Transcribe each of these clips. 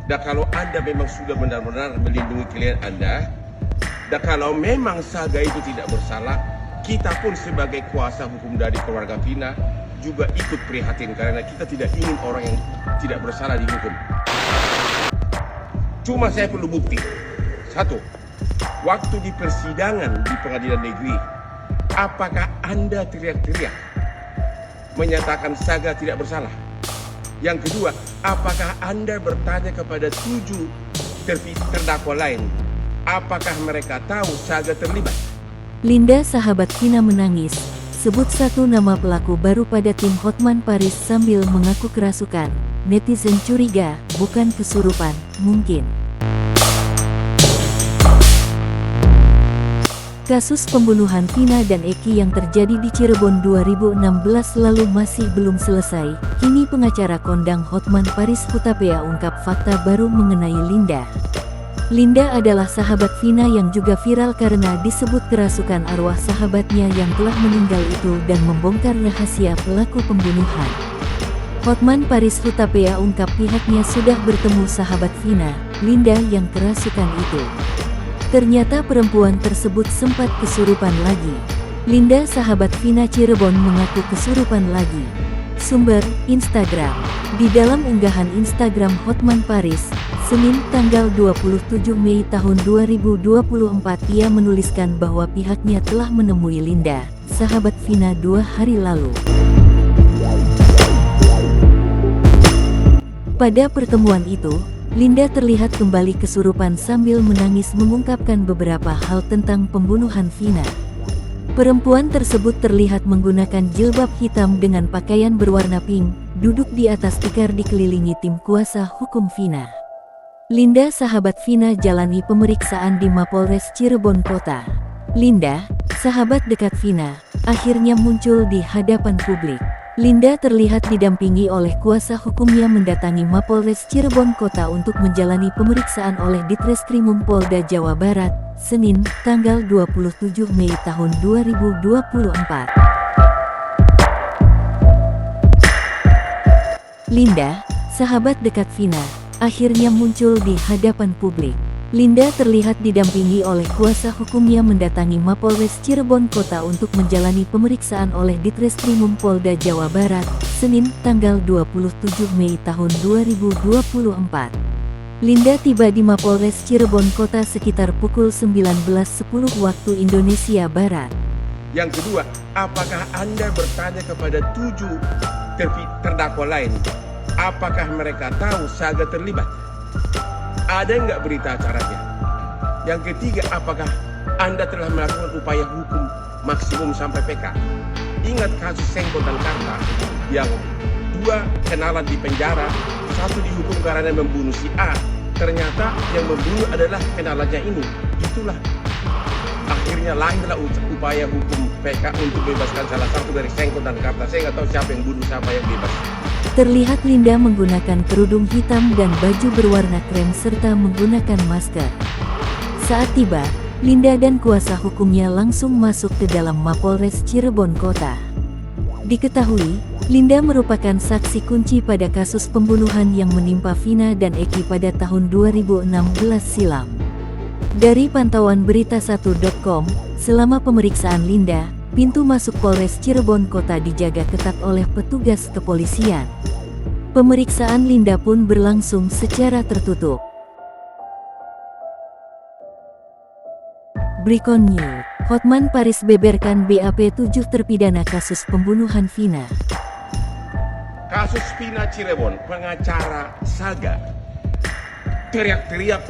Dan kalau Anda memang sudah benar-benar melindungi klien Anda, dan kalau memang Saga itu tidak bersalah, kita pun sebagai kuasa hukum dari keluarga Vina juga ikut prihatin karena kita tidak ingin orang yang tidak bersalah dihukum. Cuma saya perlu bukti. Satu, waktu di persidangan di pengadilan negeri, apakah Anda teriak-teriak menyatakan Saga tidak bersalah? Yang kedua, apakah Anda bertanya kepada 7 terdakwa lain, apakah mereka tahu Saga terlibat? Linda, sahabat Vina, menangis. Sebut satu nama pelaku baru pada tim Hotman Paris sambil mengaku kerasukan. Netizen curiga, bukan kesurupan, mungkin. Kasus pembunuhan Vina dan Eki yang terjadi di Cirebon 2016 lalu masih belum selesai. Kini pengacara kondang Hotman Paris Hutapea ungkap fakta baru mengenai Linda. Linda adalah sahabat Vina yang juga viral karena disebut kerasukan arwah sahabatnya yang telah meninggal itu dan membongkar rahasia pelaku pembunuhan. Hotman Paris Hutapea ungkap pihaknya sudah bertemu sahabat Vina, Linda yang kerasukan itu. Ternyata perempuan tersebut sempat kesurupan lagi. Linda, sahabat Vina Cirebon, mengaku kesurupan lagi. Sumber, Instagram. Di dalam unggahan Instagram Hotman Paris, Senin tanggal 27 Mei tahun 2024, ia menuliskan bahwa pihaknya telah menemui Linda, sahabat Vina, 2 hari lalu. Pada pertemuan itu, Linda terlihat kembali kesurupan sambil menangis mengungkapkan beberapa hal tentang pembunuhan Vina. Perempuan tersebut terlihat menggunakan jilbab hitam dengan pakaian berwarna pink, duduk di atas tikar dikelilingi tim kuasa hukum Vina. Linda, sahabat Vina, jalani pemeriksaan di Mapolres Cirebon Kota. Linda, sahabat dekat Vina, akhirnya muncul di hadapan publik. Linda terlihat didampingi oleh kuasa hukumnya mendatangi Mapolres Cirebon Kota untuk menjalani pemeriksaan oleh Ditreskrimum Polda Jawa Barat, Senin, tanggal 27 Mei tahun 2024. Linda, sahabat dekat Vina, akhirnya muncul di hadapan publik. Linda terlihat didampingi oleh kuasa hukumnya mendatangi Mapolres Cirebon Kota untuk menjalani pemeriksaan oleh Ditreskrimum Polda Jawa Barat, Senin, tanggal 27 Mei tahun 2024. Linda tiba di Mapolres Cirebon Kota sekitar pukul 19.10 waktu Indonesia Barat. Yang kedua, apakah Anda bertanya kepada 7 terdakwa lain, apakah mereka tahu Saga terlibat? Ada nggak berita acaranya? Yang ketiga, apakah Anda telah melakukan upaya hukum maksimum sampai PK? Ingat kasus Sengkon dan Karta yang 2 kenalan di penjara, 1 dihukum karena membunuh si A. Ternyata yang membunuh adalah kenalannya ini. Itulah akhirnya lahirlah upaya hukum PK untuk bebaskan salah satu dari Sengkon dan Karta. Saya nggak tahu siapa yang bunuh, siapa yang bebas. Terlihat Linda menggunakan kerudung hitam dan baju berwarna krem serta menggunakan masker. Saat tiba, Linda dan kuasa hukumnya langsung masuk ke dalam Mapolres Cirebon Kota. Diketahui, Linda merupakan saksi kunci pada kasus pembunuhan yang menimpa Vina dan Eki pada tahun 2016 silam. Dari pantauan berita1.com, selama pemeriksaan Linda, pintu masuk Polres Cirebon Kota dijaga ketat oleh petugas kepolisian. Pemeriksaan Linda pun berlangsung secara tertutup. Breaking News, Hotman Paris beberkan BAP 7 terpidana kasus pembunuhan Vina. Kasus Vina Cirebon, pengacara Saga teriak-teriak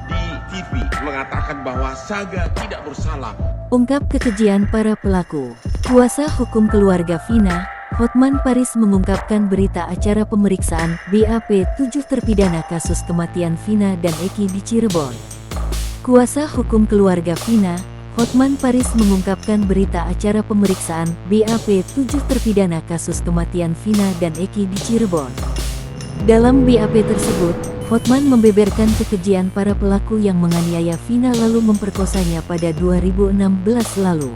di TV mengatakan bahwa Saga tidak bersalah. Ungkap kekejian para pelaku. Kuasa hukum keluarga Vina, Hotman Paris, mengungkapkan berita acara pemeriksaan BAP 7 terpidana kasus kematian Vina dan Eki di Cirebon. Kuasa hukum keluarga Vina, Hotman Paris, mengungkapkan berita acara pemeriksaan BAP 7 terpidana kasus kematian Vina dan Eki di Cirebon. Dalam BAP tersebut, Hotman membeberkan kekejian para pelaku yang menganiaya Vina lalu memperkosanya pada 2016 lalu.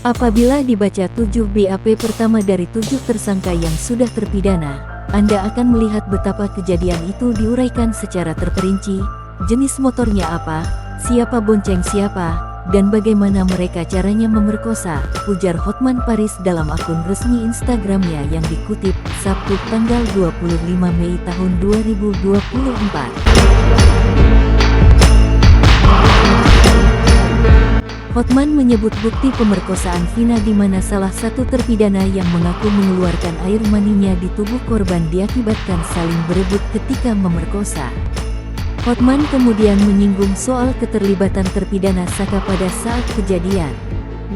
Apabila dibaca 7 BAP pertama dari 7 tersangka yang sudah terpidana, Anda akan melihat betapa kejadian itu diuraikan secara terperinci, jenis motornya apa, siapa bonceng siapa, dan bagaimana mereka caranya memerkosa, ujar Hotman Paris dalam akun resmi Instagramnya yang dikutip, Sabtu tanggal 25 Mei tahun 2024. Hotman menyebut bukti pemerkosaan Vina di mana salah satu terpidana yang mengaku mengeluarkan air maninya di tubuh korban diakibatkan saling berebut ketika memerkosa. Hotman kemudian menyinggung soal keterlibatan terpidana Saka pada saat kejadian.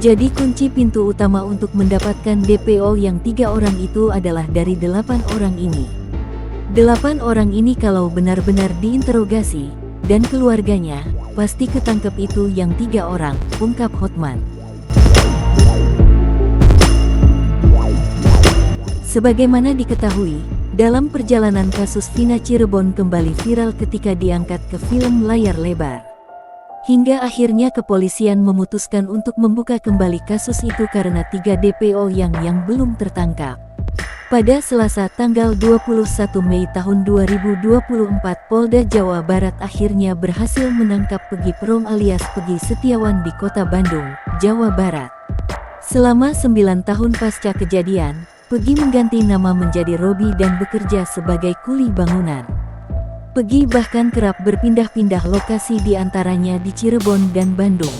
Jadi kunci pintu utama untuk mendapatkan DPO yang 3 orang itu adalah dari 8 orang ini. 8 orang ini kalau benar-benar diinterogasi, dan keluarganya, pasti ketangkep itu yang 3 orang, ungkap Hotman. Sebagaimana diketahui, dalam perjalanan kasus Vina Cirebon kembali viral ketika diangkat ke film layar lebar. Hingga akhirnya kepolisian memutuskan untuk membuka kembali kasus itu karena 3 DPO yang belum tertangkap. Pada Selasa tanggal 21 Mei tahun 2024 Polda Jawa Barat akhirnya berhasil menangkap Pegi Prom alias Pegi Setiawan di Kota Bandung, Jawa Barat. Selama 9 tahun pasca kejadian, Pegi mengganti nama menjadi Robi dan bekerja sebagai kuli bangunan. Pegi bahkan kerap berpindah-pindah lokasi di antaranya di Cirebon dan Bandung.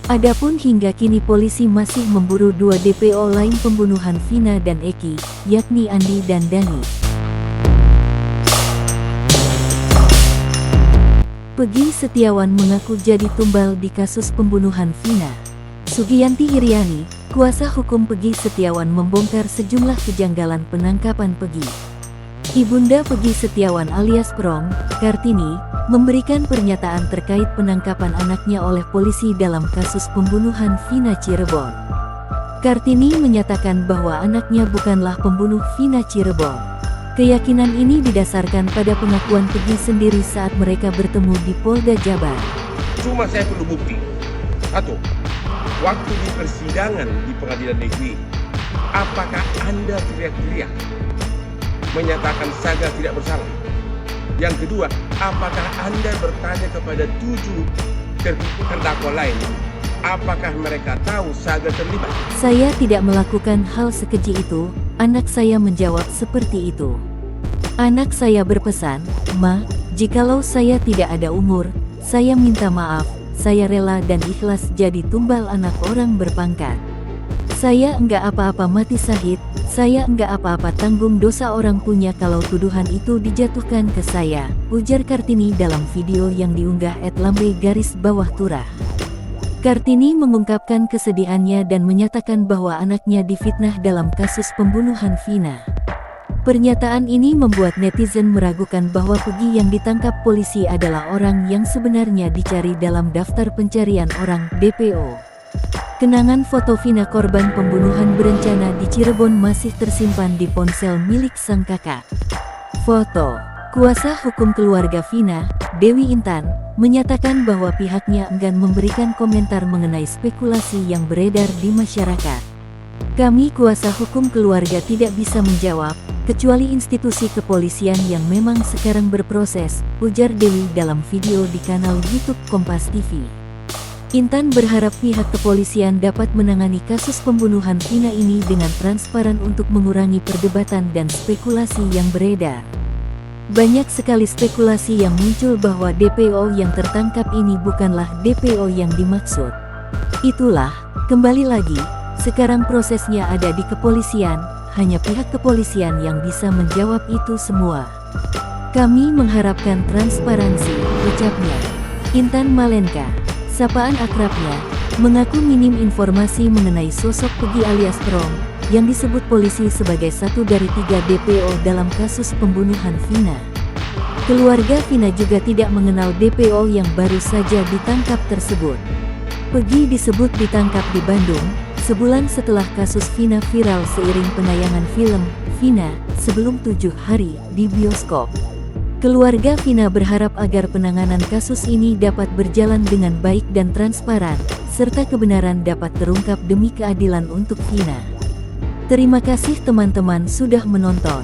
Adapun hingga kini polisi masih memburu 2 DPO lain pembunuhan Vina dan Eki, yakni Andi dan Dani. Pegi Setiawan mengaku jadi tumbal di kasus pembunuhan Vina. Sugiyanti Iriani, kuasa hukum Pegi Setiawan membongkar sejumlah kejanggalan penangkapan Pegi. Ibunda Pegi Setiawan alias Prom, Kartini, memberikan pernyataan terkait penangkapan anaknya oleh polisi dalam kasus pembunuhan Vina Cirebon. Kartini menyatakan bahwa anaknya bukanlah pembunuh Vina Cirebon. Keyakinan ini didasarkan pada pengakuan Pegi sendiri saat mereka bertemu di Polda Jabar. Cuma saya perlu bukti. Satu, waktu di persidangan di pengadilan negeri, apakah Anda teriak-teriak menyatakan Saga tidak bersalah? Yang kedua, apakah Anda bertanya kepada 7 terdakwa lain, apakah mereka tahu Saga terlibat? Saya tidak melakukan hal sekeji itu, anak saya menjawab seperti itu. Anak saya berpesan, Ma, jikalau saya tidak ada umur, saya minta maaf, saya rela dan ikhlas jadi tumbal anak orang berpangkat. Saya enggak apa-apa mati syahid, saya enggak apa-apa tanggung dosa orang punya kalau tuduhan itu dijatuhkan ke saya, ujar Kartini dalam video yang diunggah @lambe_turah. Kartini mengungkapkan kesedihannya dan menyatakan bahwa anaknya difitnah dalam kasus pembunuhan Vina. Pernyataan ini membuat netizen meragukan bahwa Pegi yang ditangkap polisi adalah orang yang sebenarnya dicari dalam daftar pencarian orang DPO. Kenangan foto Vina korban pembunuhan berencana di Cirebon masih tersimpan di ponsel milik sang kakak. Foto. Kuasa hukum keluarga Vina, Dewi Intan, menyatakan bahwa pihaknya enggan memberikan komentar mengenai spekulasi yang beredar di masyarakat. Kami kuasa hukum keluarga tidak bisa menjawab, kecuali institusi kepolisian yang memang sekarang berproses, ujar Dewi dalam video di kanal YouTube Kompas TV. Intan berharap pihak kepolisian dapat menangani kasus pembunuhan Vina ini dengan transparan untuk mengurangi perdebatan dan spekulasi yang beredar. Banyak sekali spekulasi yang muncul bahwa DPO yang tertangkap ini bukanlah DPO yang dimaksud. Itulah, kembali lagi, sekarang prosesnya ada di kepolisian, hanya pihak kepolisian yang bisa menjawab itu semua. Kami mengharapkan transparansi, ucapnya. Intan Malenka, sapaan akrabnya, mengaku minim informasi mengenai sosok Pegi alias Prom, yang disebut polisi sebagai satu dari 3 DPO dalam kasus pembunuhan Vina. Keluarga Vina juga tidak mengenal DPO yang baru saja ditangkap tersebut. Pegi disebut ditangkap di Bandung, sebulan setelah kasus Vina viral seiring penayangan film Vina sebelum 7 hari di bioskop. Keluarga Vina berharap agar penanganan kasus ini dapat berjalan dengan baik dan transparan, serta kebenaran dapat terungkap demi keadilan untuk Vina. Terima kasih teman-teman sudah menonton.